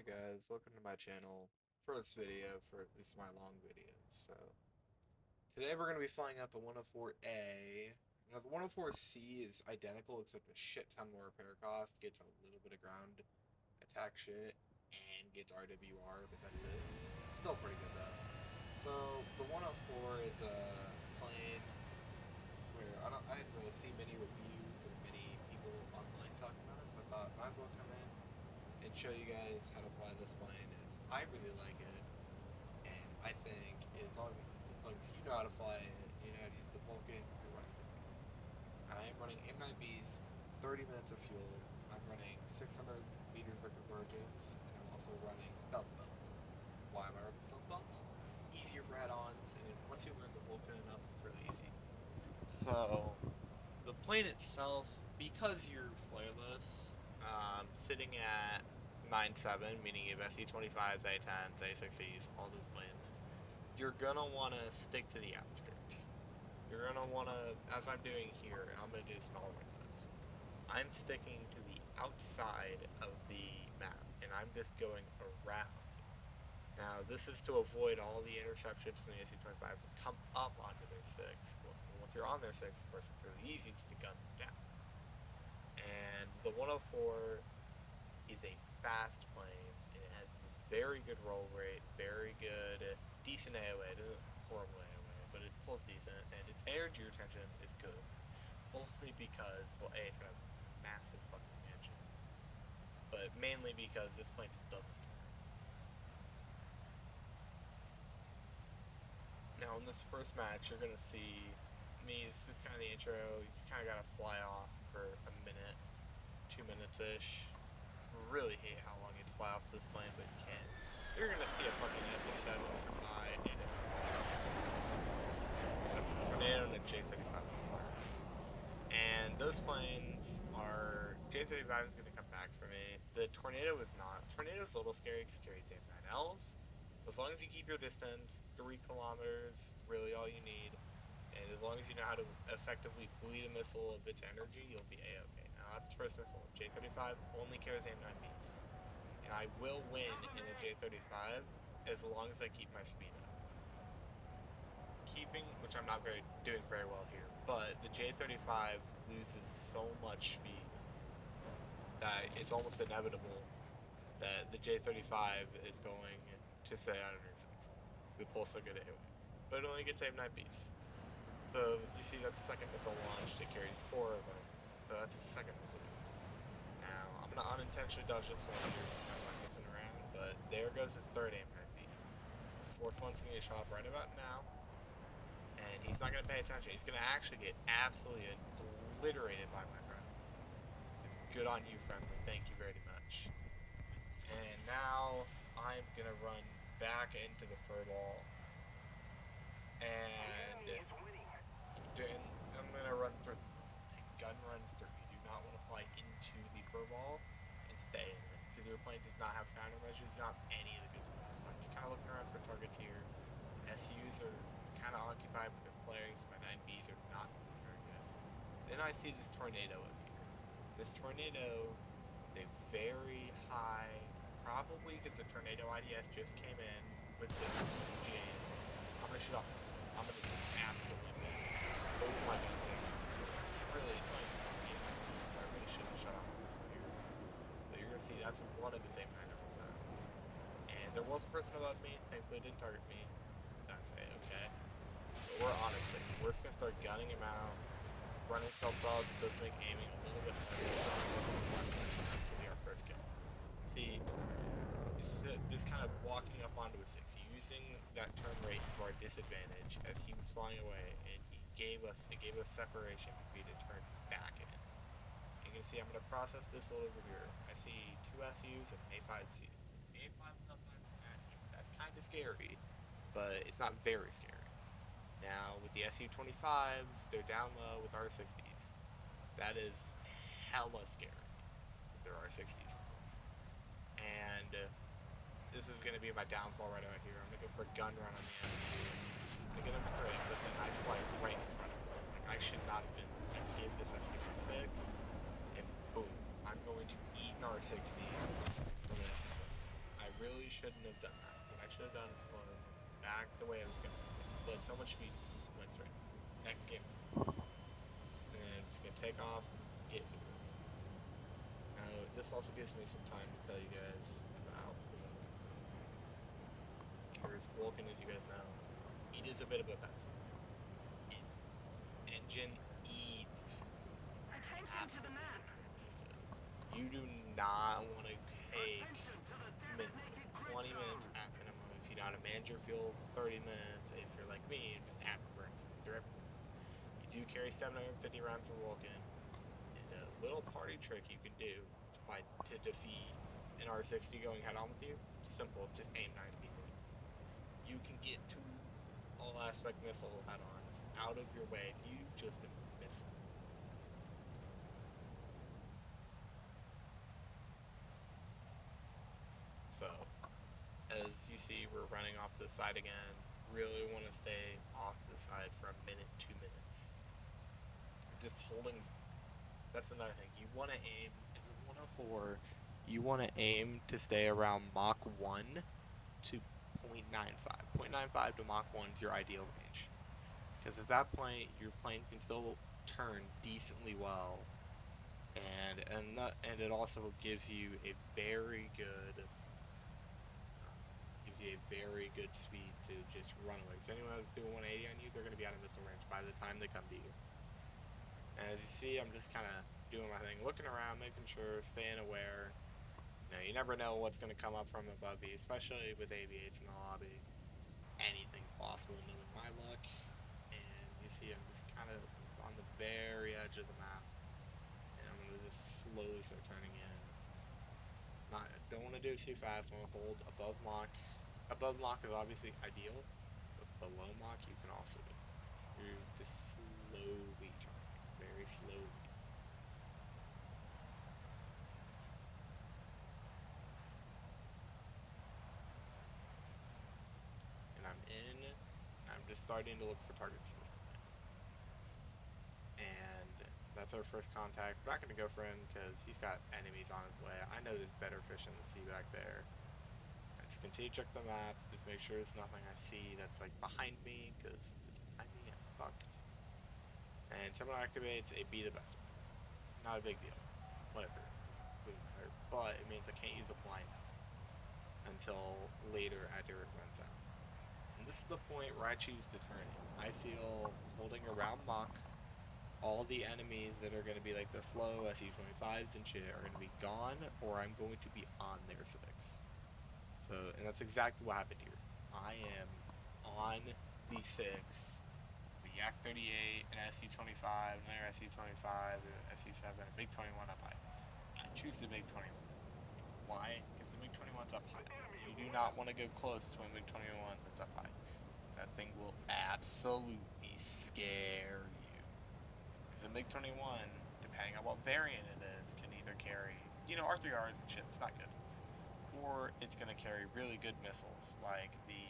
Hi guys, welcome to my channel for this video, for this is my long videos. Today we're going to be flying out the 104A. Now the 104C is identical except a shit ton more repair cost, gets a little bit of ground attack shit, and gets RWR, but that's it. Still pretty good though. So the 104 is a plane where I didn't really see many reviews or many people online talking about it, so I thought might as well come in and show you guys how to fly this plane. I really like it, and I think as long as you know how to fly it, you know how to use the Vulcan, you're running good. I am running M9Bs, 30 minutes of fuel. I'm running 600 meters of convergence, and I'm also running stealth belts. Why am I running stealth belts? Easier for head-ons, and once you learn the Vulcan enough, it's really easy. So, the plane itself, because you're flareless, sitting at 9.7, meaning you have SE-25s, A-10s, A-60s, all those planes, you're gonna want to stick to the outskirts. You're gonna want to, as I'm doing here, and I'm gonna do small wingmans, I'm sticking to the outside of the map, and I'm just going around. Now, this is to avoid all the interceptions from the SE-25s that come up onto their 6. Well, once you're on their 6, of course, it's really easy to gun them down. And the 104 is a fast plane, and it has very good roll rate, very good, decent AOA. It isn't horrible AOA, but it pulls decent, and its energy retention is good. Mostly because, well, A, it's gonna have a massive fucking engine, but mainly because this plane just doesn't. Now, in this first match, you're gonna see me. This is kind of the intro. You just kind of gotta fly off for a minute, 2 minutes ish. Really hate how long you'd fly off this plane, but you can. You're gonna see a fucking SA-7 come by, and that's Tornado and a J-35 monster. And those planes are J-35 is gonna come back for me. The Tornado is not. Tornado's a little scary because it carries AIM-9Ls. As long as you keep your distance, 3 kilometers, really all you need. And as long as you know how to effectively bleed a missile of its energy, you'll be A-okay. Now that's the first missile. J-35 only carries AIM-9Bs. And I will win in the J-35 as long as I keep my speed up. Which I'm not doing very well here, but the J-35 loses so much speed that it's almost inevitable that the J-35 is going to stay out of your 6. The pulse will get a hit with, but it only gets AIM-9Bs. So you see that's the second missile launched. It carries 4 of them, so that's a second missile. Now I'm gonna unintentionally dodge this one here, just kind of like messing around, but there goes his third AIM-9B. His fourth one's gonna get shot off right about now, and he's not gonna pay attention. He's gonna actually get absolutely obliterated by my friend. Just good on you, friendly. Thank you very much. And now I'm gonna run back into the furball, and I'm gonna run through. Take gun runs through. You do not want to fly into the furball and stay in it because your plane does not have countermeasures, not any of the good stuff. So I'm just kind of looking around for targets here. SUs are kind of occupied with their flaring, so my 9Bs are not very good. Then I see this tornado up here. This tornado, they very high, probably because the tornado IDS just came in with the GA. I'm gonna shoot off this. I'm gonna absolutely miss both my guns in. So really, it's like so I really shouldn't have shot off this one here. But you're gonna see that's one of the same 900s. And there was a person above me. Thankfully, it didn't target me. That's A-okay. But we're on a 6. We're just gonna start gunning him out. Running stealth belts does make aiming a little bit harder. That's gonna be our first kill. See, just kind of walking up onto a 6, using that turn rate to our disadvantage as he was flying away, and it gave us separation for me to turn back in. You can see I'm gonna process this over here. I see 2 SUs and an A5C. A5 is up on that's kind of scary, but it's not very scary. Now, with the SU-25s, they're down low with R-60s. That is hella scary with their R-60s. And this is going to be my downfall right out here. I'm going to go for a gun run on the SU. I'm going to crit, but then I fly right in front of it. Like, I should not have been. I just gave this SU a 6, and boom. I'm going to eat an R-60 from an SU-25. shouldn't have done that. What I should have done is flown back the way I was going. I split so much speed, just went straight. Next game. And I'm just going to take off, get into it. Now, this also gives me some time to tell you guys about Gears. Vulcan, as you guys know, it is a bit of a pet. Engine eats absolutely. You do not want to take 20 minutes at minimum. If you know how to manage your fuel, 30 minutes. If you're like me, just afterburns through everything. You do carry 750 rounds of Vulcan. And a little party trick you can do to defeat an R60 going head on with you, simple, just aim 9 people. You can get to all aspect missile head-ons out of your way if you just miss them. So, as you see, we're running off to the side again. Really want to stay off to the side for a minute, 2 minutes. Just holding. That's another thing. You want to aim in the 104. You want to aim to stay around Mach 1 to 0.95. 0.95 to Mach 1 is your ideal range. Because at that point, your plane can still turn decently well, and it also gives you a very good speed to just run away. So anyone that's doing 180 on you, they're going to be out of missile range by the time they come to you. And as you see, I'm just kind of doing my thing, looking around, making sure, staying aware. You never know what's going to come up from above you, especially with AV8s in the lobby. Anything's possible, knowing my luck. And you see I'm just kind of on the very edge of the map. And I'm going to just slowly start turning in. Don't want to do it too fast. I want to hold above Mach. Above Mach is obviously ideal, but below Mach you can also do. You're just slowly turning, very slowly. And I'm in. I'm just starting to look for targets this point. And that's our first contact. We're not going to go for him because he's got enemies on his way. I know there's better fish in the sea back there. Just continue to check the map, just make sure there's nothing I see that's like behind me, because if it's behind me, I'm fucked. And someone activates a be the best one. Not a big deal. Whatever. Doesn't matter. But it means I can't use a blind until later after it runs out. And this is the point where I choose to turn in. I feel holding around Mach, all the enemies that are going to be like the slow SE-25s and shit are going to be gone, or I'm going to be on their 6. So, and that's exactly what happened here. I am on the 6, the Yak 38, an SE-25, another SE-25, an SE-7, a MiG-21 up high. I choose the MiG-21. Why? Because the MiG-21's up high. You do not want to go close to a MiG-21 that's up high. That thing will absolutely scare you. Because the MiG-21, depending on what variant it is, can either carry, R3Rs and shit, it's not good. Or it's going to carry really good missiles like the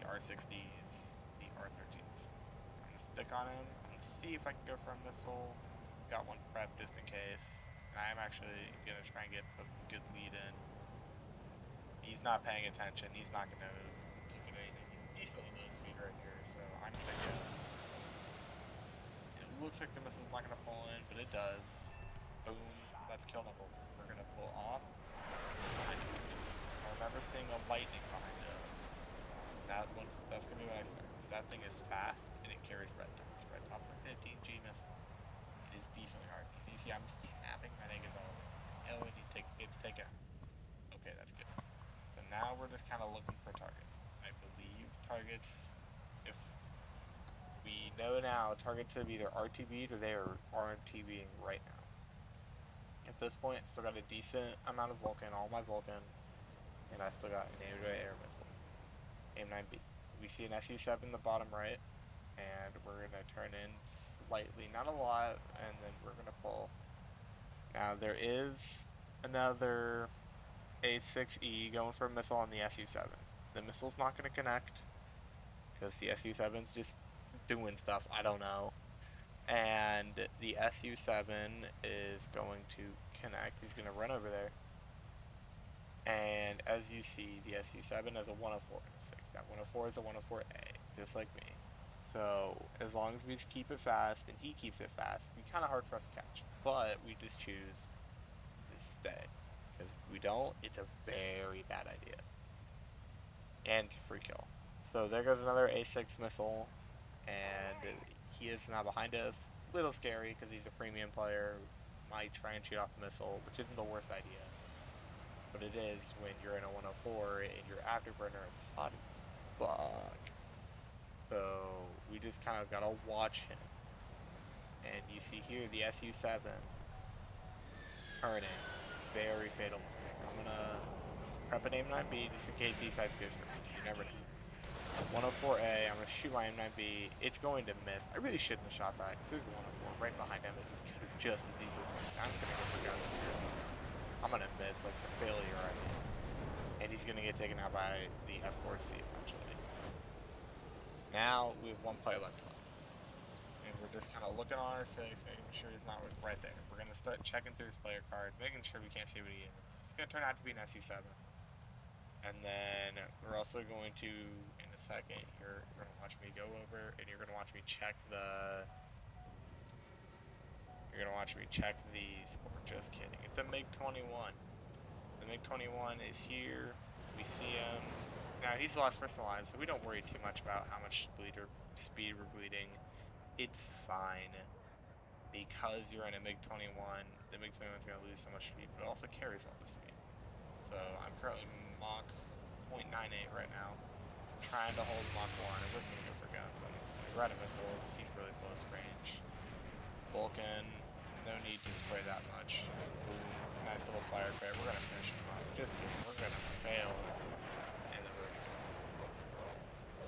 R60s, the R13s. I'm going to stick on him. I'm going to see if I can go for a missile. Got one prepped just in case. I'm actually going to try and get a good lead in. He's not paying attention. He's not going to look at anything. He's decently low speed right here, so I'm going to go for the missile. It looks like the missile's not going to pull in, but it does. Boom. That's kill number 1. We're going to pull off. I remember seeing a lightning behind us. That's going to be when I start. So that thing is fast, and it carries red dots. Red dots are 15G missiles. It is decently hard. As you see, I'm snapping my negative element. Oh, and it's taken out. Okay, that's good. So now we're just kind of looking for targets. I believe targets, if we know now, targets have either RTB'd or they are RTBing right now. At this point, still got a decent amount of Vulcan, all my Vulcan, and I still got an air missile. AIM-9B. We see an SU-7 in the bottom right, and we're going to turn in slightly, not a lot, and then we're going to pull. Now, there is another A6E going for a missile on the SU-7. The missile's not going to connect, because the SU-7's just doing stuff, I don't know. And the SU-7 is going to connect. He's going to run over there. And as you see, the SU7 has a 104 and a 6. That 104 is a 104A, just like me. So as long as we just keep it fast and he keeps it fast, it'd be kind of hard for us to catch. But we just choose to stay. Because if we don't, it's a very bad idea. And it's a free kill. So there goes another A6 missile. And he is now behind us. Little scary because he's a premium player. Might try and shoot off a missile, which isn't the worst idea. But it is when you're in a 104 and your afterburner is hot as fuck. So we just kind of gotta watch him. And you see here the SU7 turning. Very fatal mistake. I'm gonna prep an M9B just in case he decides to go straight, because you never know. 104A, I'm gonna shoot my M9B. It's going to miss. I really shouldn't have shot that because there's a 104 right behind him. It could have just as easily turned. I'm just gonna go for guns here. I'm gonna miss like the failure I mean. And he's gonna get taken out by the F4C eventually. Now we have one play left. And we're just kind of looking on our six, making sure he's not right there. We're gonna start checking through his player card, making sure we can't see what he is. It's gonna turn out to be an SU7. And then we're also going to, in a second, you're gonna watch me go over, and you're gonna watch me check the. You're gonna watch me check the sport. Just kidding. It's a MiG-21. The MiG-21 is here. We see him. Now he's the last person alive, so we don't worry too much about how much speed we're bleeding. It's fine. Because you're in a MiG-21, the MiG-21 is going to lose so much speed, but it also carries all the speed. So I'm currently Mach 0.98 right now, trying to hold Mach 1, and we're going to go for guns on this point. We're out of missiles, he's really close range. Vulcan, no need to spray that much. Boom, nice little fire credit, we're going to finish him off. Just kidding, we're going to fail, and then we're going to go.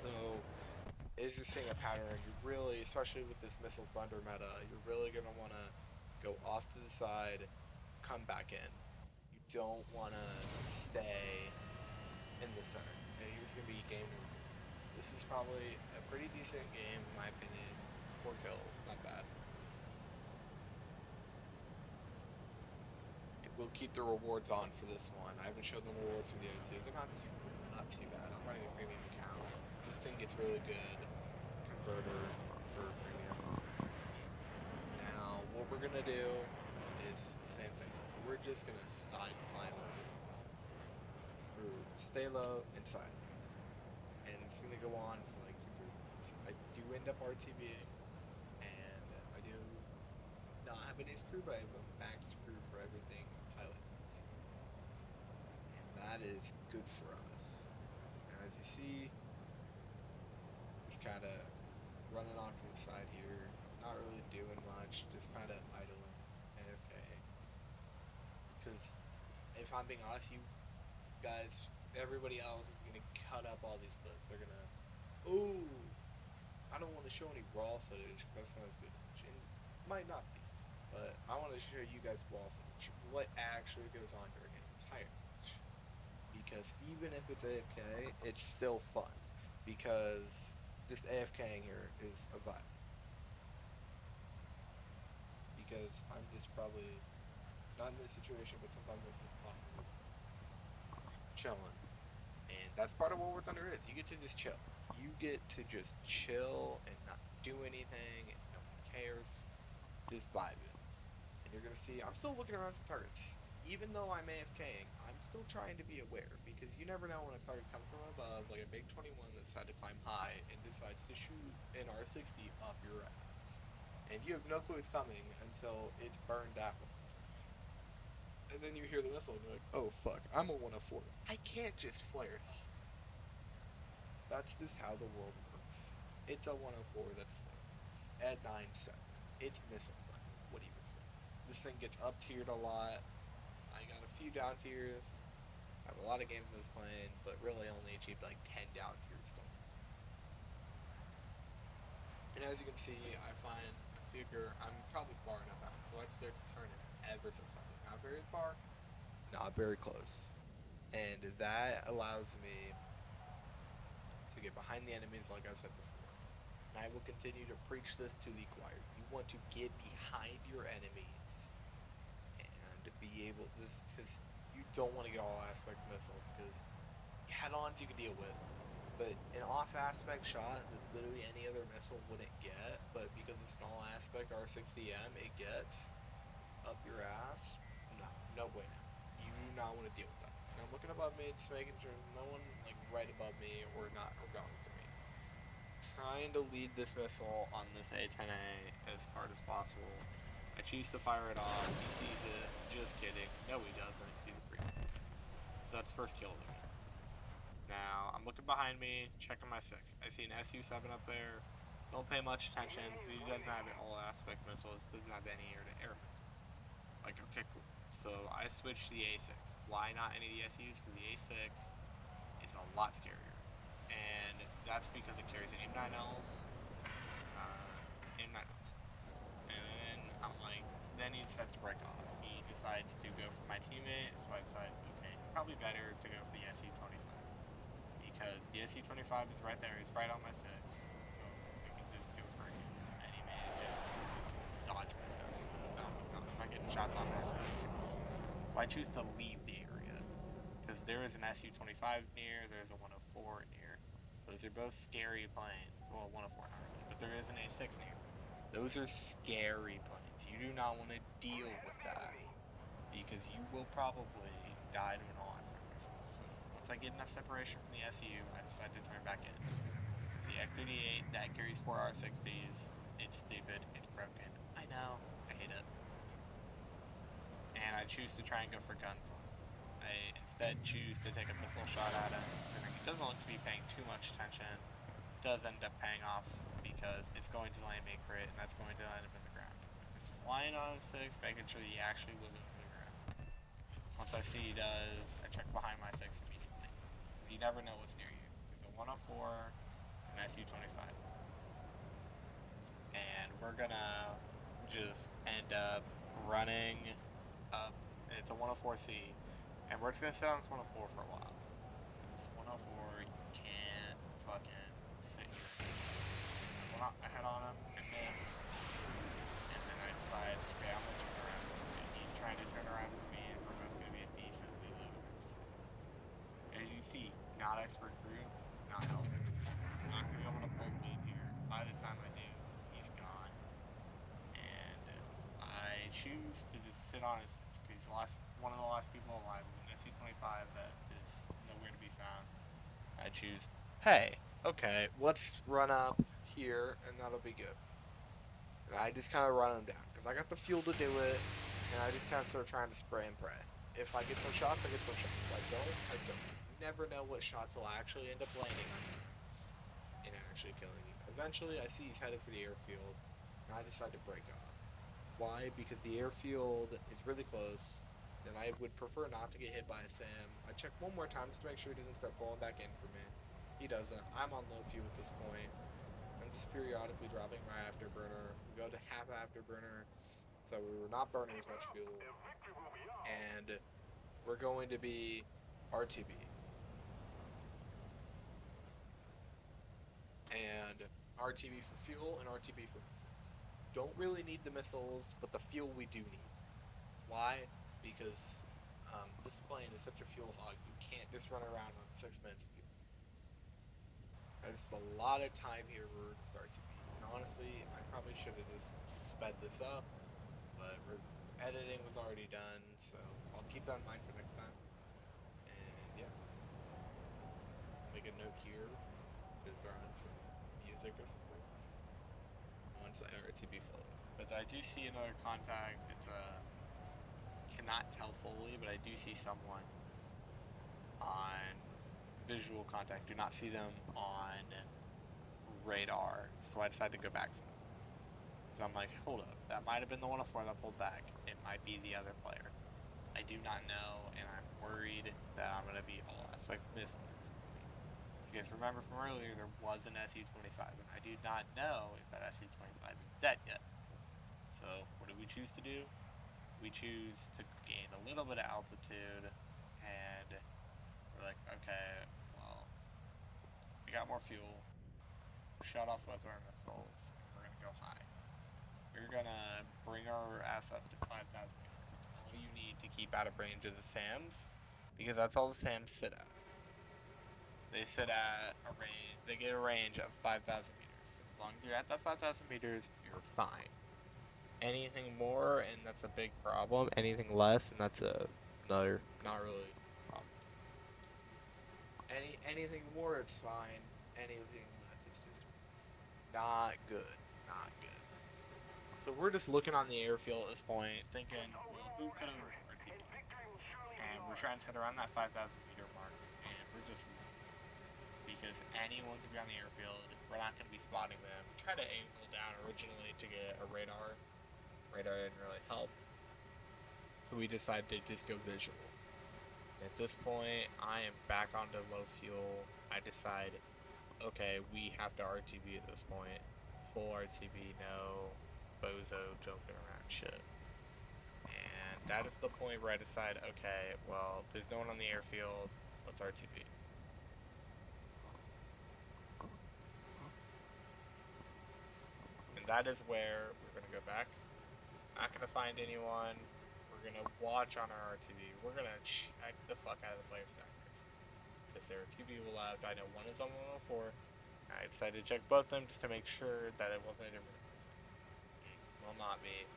So, as you're seeing a pattern, you really, especially with this Missile Thunder meta, you're really going to want to go off to the side, come back in. You don't want to stay in the center. And here's going to be game number 3. This is probably a pretty decent game, in my opinion. 4 kills, not bad. We'll keep the rewards on for this one. I haven't shown the rewards for the O2. They're not too bad. I'm running a premium account. This thing gets really good converter for premium. Now, what we're gonna do is the same thing. We're just gonna side climb over through stay low and side, and it's gonna go on for like 3 minutes. I do end up RTBing, and I do not have any screw, but I have a max screw for everything pilot needs, and that is good for us. And as you see, just kind of running off to the side here, not really doing much, just kind of idling, AFK. Because if I'm being honest, you guys, everybody else is gonna cut up all these clips. They're gonna, ooh, I don't want to show any raw footage because that sounds good. And it might not be, but I want to show you guys raw footage, what actually goes on during an entire match. Because even if it's AFK, it's still fun. Because just AFKing here is a vibe. Because I'm just probably not in this situation, but sometimes I'm just talking with just chilling. And that's part of what War Thunder is. You get to just chill. You get to just chill and not do anything, and no one cares. Just vibing. And you're gonna see, I'm still looking around for targets. Even though I'm AFKing, I'm still trying to be aware, because you never know when a target comes from above, like a MiG-21 that decided to climb high and decides to shoot an R60 up your ass. And you have no clue it's coming until it's burned that way. And then you hear the missile and you're like, oh fuck, I'm a 104. I can't just flare it off. That's just how the world works. It's a 104 that's flares. At 9.7. It's missile thunder. What do you expect? This thing gets up tiered a lot. I got a few down tiers. I have a lot of games in this plane, but really only achieved like 10 down tiers. And as you can see, I figure I'm probably far enough out, so I'd start to turn it ever so slightly. Not very far, not very close. And that allows me to get behind the enemies, like I've said before. And I will continue to preach this to the choir. You want to get behind your enemies and be able this, because you don't want to get all aspect missile because head-ons you can deal with, but an off-aspect shot that literally any other missile wouldn't get, but because it's an all-aspect R60M, it gets up your ass. No, no bueno. You do not want to deal with that. Now I'm looking above me, just making sure there's no one like right above me or not or going for me. Trying to lead this missile on this A10A as hard as possible. I choose to fire it off. He sees it. Just kidding. No, he doesn't. He sees it pretty. So that's first kill of the game. Now, I'm looking behind me, checking my 6. I see an SU-7 up there. Don't pay much attention because he doesn't have all aspect missiles. Doesn't have any air-to-air missiles. Like, okay, cool. So I switched to the A6. Why not any of the SUs? Because the A6 is a lot scarier. And that's because it carries AIM-9Ls. AIM-9Ls. And then I'm like, then he decides to break off. He decides to go for my teammate, so I decide, okay, it's probably better to go for the SU-25. Because the SU-25 is right there, he's right on my 6. So we can just go for any man, just dodge windows. No, I'm not getting shots on there, so I choose to leave the area. Because there is an SU-25 near, there's a 104 near. Those are both scary planes. Well, 104 not really, but there is an A6 near. Those are scary planes. You do not want to deal with that because you will probably die to an all-aspect missile. So once I get enough separation from the SU, I decide to turn back in. Because the F-38, that carries 4 R-60s. It's stupid. It's broken. I know. I hate it. And I choose to try and go for guns on it. I instead choose to take a missile shot at him, considering he doesn't look to be paying too much attention. Does end up paying off because it's going to land me a crit, and that's going to land him in the ground. He's flying on 6, making sure he actually will go to the ground. Once I see he does, I check behind my 6 immediately. You never know what's near you. There's a 104, an SU-25. And we're gonna just end up running up. It's a 104C. And we're just gonna sit on this 104 for a while. This 104, you can't fucking sit here. I head on him and miss. And then I decide, okay, I'm gonna turn around. He's trying to turn around for me, and we're both gonna be a decently low distance. As you see, not expert group, not helping. I'm not gonna be able to pull the lead here. By the time I do, he's gone. And I choose to just sit on his because he's one of the last people alive with an SU-25 that is nowhere to be found. I choose, hey, okay, let's run up here and that'll be good. And I just kind of run him down because I got the fuel to do it, and I just kind of start trying to spray and pray. If I get some shots, I get some shots. If I don't, I don't. You never know what shots will actually end up landing on you and actually killing you. Eventually, I see he's headed for the airfield, and I decide to break off. Why? Because the airfield is really close, and I would prefer not to get hit by a SAM. I check one more time just to make sure he doesn't start pulling back in for me. He doesn't. I'm on low fuel at this point. I'm just periodically dropping my afterburner. We go to half afterburner, so we were not burning as much fuel. And we're going to be RTB. And RTB for fuel and RTB for missiles. Don't really need the missiles, but the fuel we do need. Why? Because this plane is such a fuel hog, you can't just run around on 6 minutes of fuel. There's a lot of time here for to start to be. And honestly, I probably should have just sped this up, but editing was already done, so I'll keep that in mind for next time. And yeah, make a note here to throw in some music or something once I RTB fully. But I do see another contact. It's cannot tell fully, but I do see someone on visual contact. Do not see them on radar, so I decided to go back for them. So I'm like, hold up, that might have been the 104 that pulled back. It might be the other player. I do not know, and I'm worried that I'm going to be all aspect missiles. So you guys remember from earlier, there was an SU-25, and I do not know if that SU-25 is dead yet. So what do we choose to do? We choose to gain a little bit of altitude, and we're like, okay, well, we got more fuel. Shut off both our missiles, and we're gonna go high. We're gonna bring our ass up to 5,000 meters. It's all you need to keep out of range of the SAMs, because that's all the SAMs sit at. They sit at a range. They get a range of 5,000 meters. So as long as you're at that 5,000 meters, you're fine. Anything more, and that's a big problem. Anything less, and that's another not really problem. Anything more, it's fine. Anything less, it's just not good. Not good. So we're just looking on the airfield at this point, thinking, well, who could have RTB? And we're trying to sit around that 5,000 meter mark, and we're just because anyone could be on the airfield. We're not going to be spotting them. We tried to angle down originally to get a radar. Radar didn't really help, so we decided to just go visual. At this point, I am back onto low fuel. I decide, okay, we have to RTB at this point. Full RTB, no bozo joking around shit. And that is the point where I decide, okay, well, there's no one on the airfield. Let's RTB. And that is where we're going to go back. Not going to find anyone. We're going to watch on our RTB. We're going to check the fuck out of the player stackers. If there are two people left, I know one is on 104. I decided to check both of them just to make sure that it wasn't a different person. It will not be.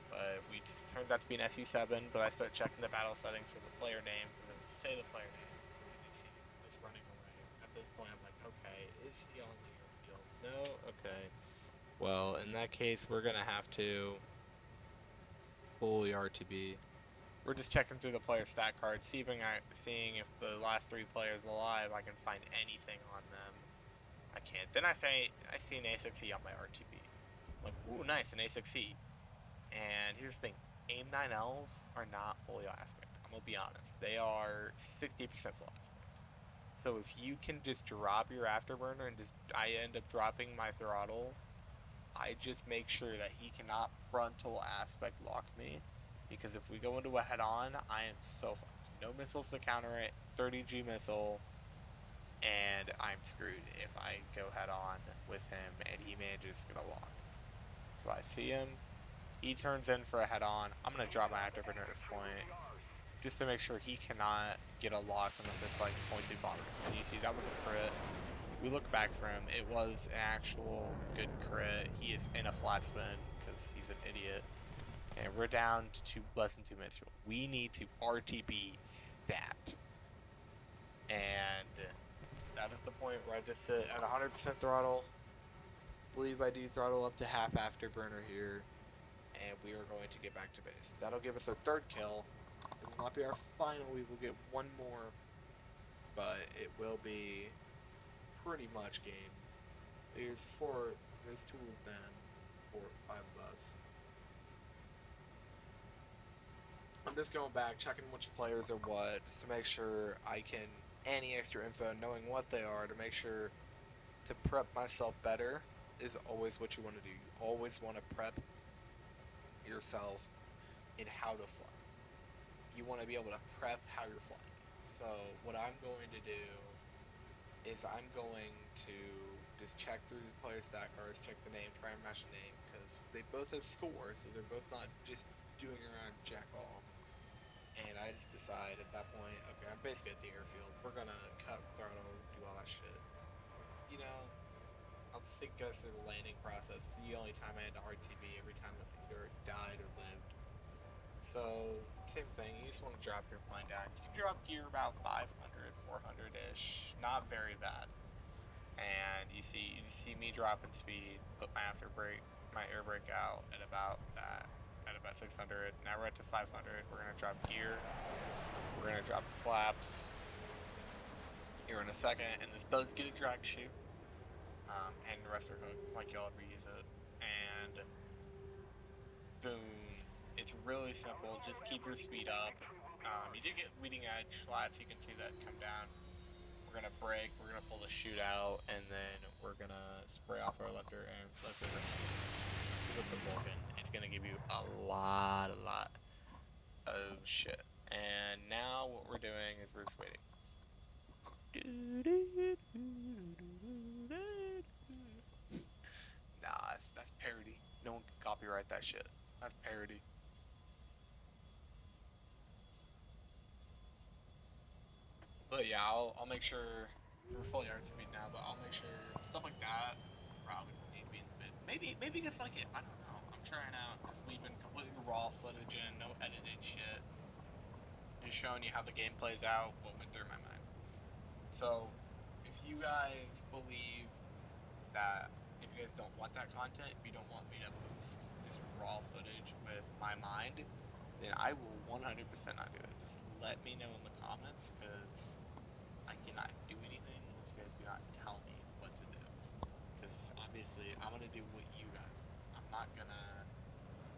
But we just turns out to be an SU7, but I start checking the battle settings for the player name. We're going to say the player name. And you see this running away. At this point, I'm like, okay, is he on the airfield? No? Okay. Well, in that case, we're going to have to fully RTB. We're just checking through the player stat card, seeing if the last three players alive, I can find anything on them. I can't. Then I see an A6E on my RTB. I'm like, ooh, nice, an A6E. And here's the thing, AIM 9Ls are not fully aspect. I'm gonna be honest. They are 60% full aspect. So if you can just drop your afterburner and I end up dropping my throttle, I just make sure that he cannot frontal aspect lock me. Because if we go into a head-on, I am so fucked. No missiles to counter it, 30G missile, and I'm screwed if I go head-on with him and he manages to get a lock. So I see him, he turns in for a head-on. I'm going to drop my afterburner at this point, just to make sure he cannot get a lock unless it's like pointed bombers. And you see, that was a crit. We look back for him, it was an actual good crit. He is in a flat spin because he's an idiot. And we're down to less than 2 minutes. We need to RTB stat. And that is the point where I just sit at 100% throttle. Believe I do throttle up to half afterburner here. And we are going to get back to base. That'll give us our third kill. It will not be our final. We will get one more. But it will be pretty much game. There's two of them, 5 of us. I'm just going back, checking which players are what, just to make sure I can, any extra info, knowing what they are, to make sure to prep myself better is always what you want to do. You always want to prep yourself in how to fly. You want to be able to prep how you're flying. So what I'm going to do is I'm going to just check through the player stat cards, check the name, try and match the name, because they both have scores, so they're both not just doing around jack all. And I just decide at that point, okay, I'm basically at the airfield. We're gonna cut throttle, do all that shit. You know, I'll think go through the landing process. It's the only time I had to RTB every time I either died or lived. So, same thing, you just want to drop your plane down. You can drop gear about 500, 400-ish, not very bad. And you see me dropping speed, put my air brake out at about 600. Now we're at to 500. We're gonna drop gear. We're gonna drop flaps here in a second, and this does get a drag chute, and the rest are hook, like y'all reuse it. And boom, it's really simple. Just keep your speed up. You do get leading edge flaps. You can see that come down. We're gonna brake. We're gonna pull the chute out, and then we're gonna spray off our lifter and lifter with the Morgan. It's gonna give you a lot of shit. And now what we're doing is we're just waiting. Nah, that's parody. No one can copyright that shit. That's parody. But yeah, I'll make sure we're fully art speed now, but I'll make sure stuff like that probably won't need to be in the vid. Maybe you guys like it. I don't know. I'm trying out just leaving completely raw footage in, no edited shit. Just showing you how the game plays out, what went through my mind. So if you guys believe that if you guys don't want that content, if you don't want me to post this raw footage with my mind, then I will 100% not do it. Just let me know in the comments because I cannot do anything unless you guys do not tell me what to do. Because obviously, I'm gonna do what you guys want. I'm not gonna.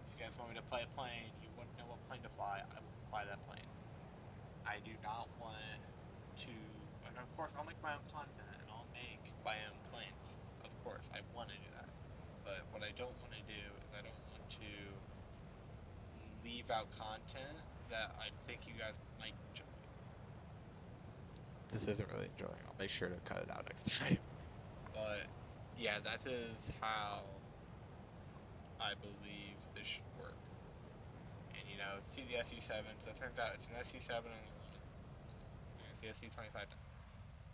If you guys want me to play a plane, you want to know what plane to fly, I will fly that plane. I do not want to. And of course, I'll make my own content and I'll make my own planes. Of course, I want to do that. But what I don't want to do is I don't want to leave out content that I think you guys might enjoy. This isn't really enjoying. I'll make sure to cut it out next time. But yeah, that is how I believe this should work. And you know, see the SU7. So it turns out it's an SU7 and it's the SU25.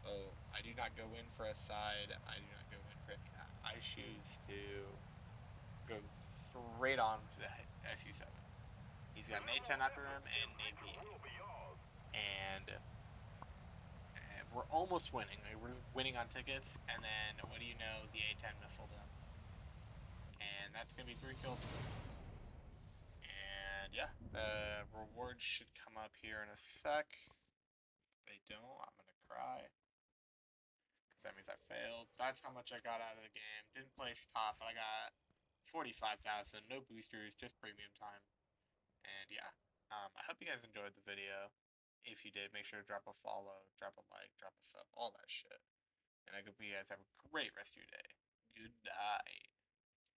So I do not go in for a side. I do not go in for any of that. I choose to go straight on to the SU7. He's got an A10 after him and an AVA. And we're almost winning. We're winning on tickets, and then what do you know? The A10 missile him, and that's gonna be 3 kills. And yeah, the rewards should come up here in a sec. If they don't, I'm gonna cry because that means I failed. That's how much I got out of the game. Didn't place top, but I got 45,000. No boosters, just premium time. And yeah, I hope you guys enjoyed the video. If you did, make sure to drop a follow, drop a like, drop a sub, all that shit. And I hope you guys have a great rest of your day. Good night.